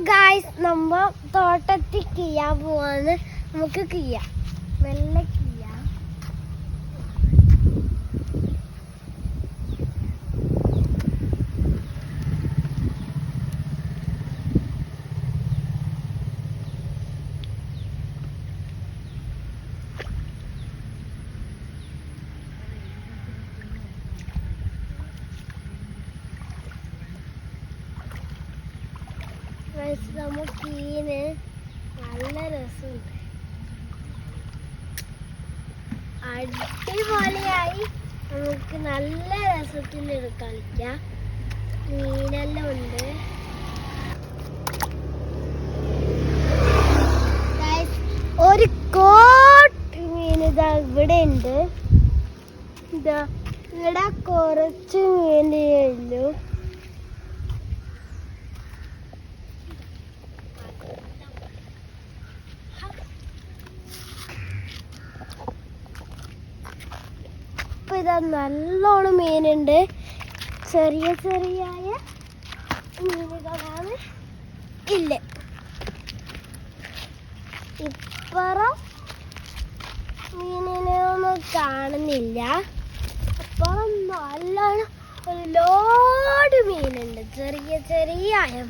Guys, നമ്മ തോട്ടത്തിൽ കിയാൻ പോവാന്ന്. നമുക്ക് കിയാം, മെല്ലെ കിയാം. നമുക്ക് ഈന് നല്ല രസമുണ്ട്, അടിപൊളിയായി. നമുക്ക് നല്ല രസത്തിൽ കളിക്കാം. മീനെല്ലാം ഉണ്ട്. ഒരു കോട്ട് മീൻ ഇതാ ഇവിടെ ഉണ്ട്. ഇതാ ഇവിടെ കുറച്ച് മീനേ ഉള്ളൂ. ഇപ്പൊ ഇതാ നല്ലോണം മീനുണ്ട്. ചെറിയ ചെറിയ മീനുകളാണ് ഇല്ല. ഇപ്പുറം മീനിനെ ഒന്നും കാണുന്നില്ല. അപ്പുറം നല്ലോണം ഒരു ലോഡ് മീനുണ്ട്, ചെറിയ ചെറിയ മീൻ.